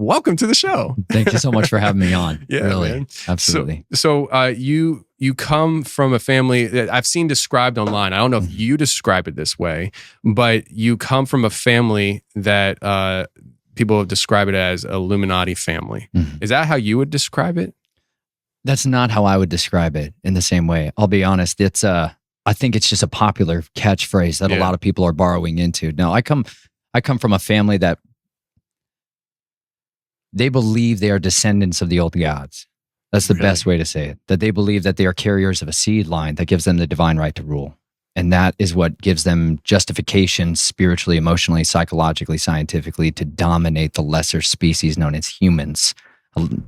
welcome to the show. Thank you so much for having me on. Yeah, really, man. absolutely. So you come from a family that I've seen described online. I don't know if you describe it this way, but you come from a family that people describe it as Illuminati family. Is that how you would describe it? That's not how I would describe it in the same way. I'll be honest. I think it's just a popular catchphrase that a lot of people are borrowing into. No, I come from a family that they believe they are descendants of the old gods. That's the best way to say it. That they believe that they are carriers of a seed line that gives them the divine right to rule. And that is what gives them justification spiritually, emotionally, psychologically, scientifically to dominate the lesser species known as humans.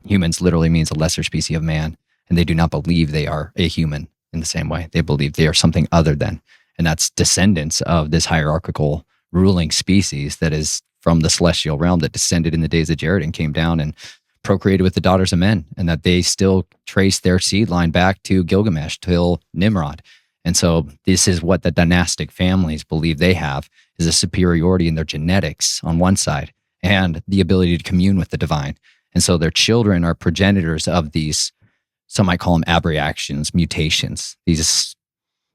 Humans literally means a lesser species of man. And they do not believe they are a human in the same way. They believe they are something other than. And that's descendants of this hierarchical ruling species that is from the celestial realm that descended in the days of Jared and came down and procreated with the daughters of men, and that they still trace their seed line back to Gilgamesh till Nimrod. And so this is what the dynastic families believe they have, is a superiority in their genetics on one side and the ability to commune with the divine. And so their children are progenitors of these, some might call them abreactions, mutations, these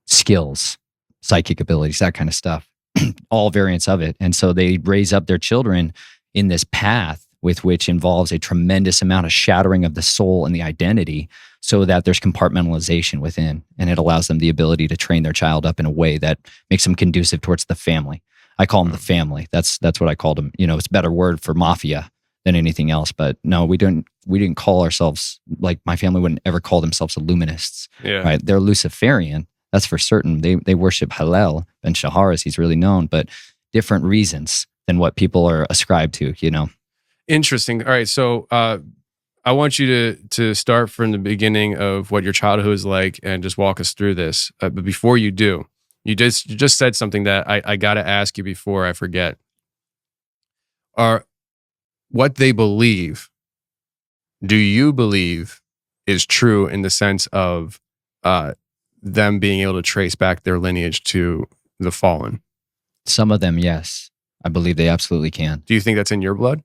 skills, psychic abilities, that kind of stuff, all variants of it. And so they raise up their children in this path with which involves a tremendous amount of shattering of the soul and the identity so that there's compartmentalization within, and it allows them the ability to train their child up in a way that makes them conducive towards the family. I call them the family. That's what I called them. You know, it's a better word for mafia than anything else. But no, we didn't call ourselves, like my family wouldn't ever call themselves Illuminists. Yeah. Right? They're Luciferian. That's for certain. They worship Hallel Ben Shahar, as he's really known, but different reasons than what people are ascribed to, you know. Interesting. All right. So I want you to start from the beginning of what your childhood was like and just walk us through this. But before you do, you just said something that I got to ask you before I forget. What they believe, do you believe is true in the sense of them being able to trace back their lineage to the fallen? Some of them, yes. I believe they absolutely can. Do you think that's in your blood?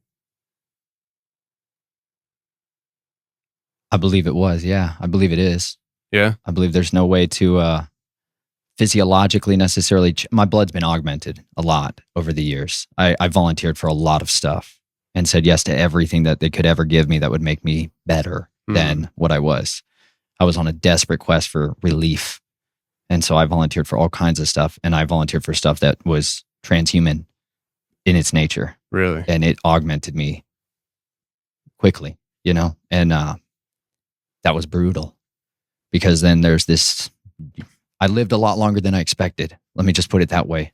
I believe it was, yeah. I believe it is. Yeah? I believe there's no way to physiologically necessarily... My blood's been augmented a lot over the years. I volunteered for a lot of stuff and said yes to everything that they could ever give me that would make me better than what I was. I was on a desperate quest for relief. And so I volunteered for all kinds of stuff, and I volunteered for stuff that was transhuman in its nature. Really? And it augmented me quickly, you know? And that was brutal, because then there's this, I lived a lot longer than I expected. Let me just put it that way.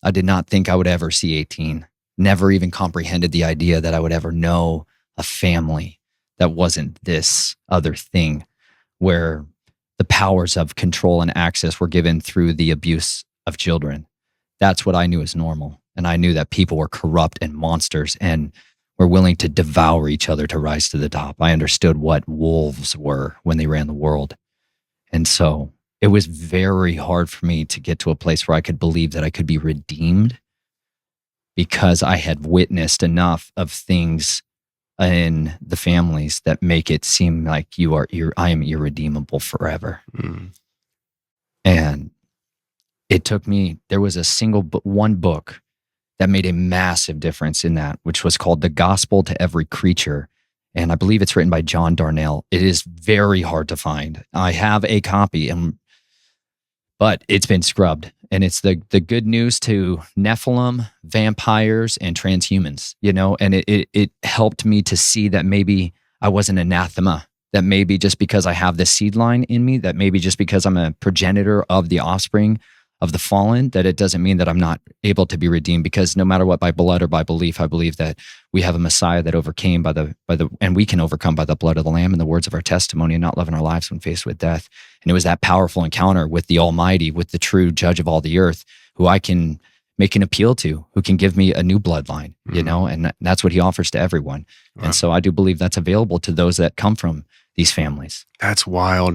I did not think I would ever see 18. Never even comprehended the idea that I would ever know a family that wasn't this other thing, where the powers of control and access were given through the abuse of children. That's what I knew as normal. And I knew that people were corrupt and monsters and were willing to devour each other to rise to the top. I understood what wolves were when they ran the world. And so it was very hard for me to get to a place where I could believe that I could be redeemed, because I had witnessed enough of things in the families that make it seem like I am irredeemable forever. And it took me, there was one book that made a massive difference in that, which was called The Gospel to Every Creature. And I believe it's written by John Darnell. It is very hard to find. I have a copy, but it's been scrubbed. And it's the good news to Nephilim, vampires, and transhumans, you know? And it helped me to see that maybe I wasn't anathema, that maybe just because I have this seed line in me, that maybe just because I'm a progenitor of the offspring of the fallen, that it doesn't mean that I'm not able to be redeemed, because no matter what, by blood or by belief, I believe that we have a Messiah that overcame and we can overcome by the blood of the Lamb and the words of our testimony, and not loving our lives when faced with death. And it was that powerful encounter with the Almighty, with the true judge of all the earth, who I can make an appeal to, who can give me a new bloodline, you know, and that's what he offers to everyone. Wow. And so I do believe that's available to those that come from these families. That's wild.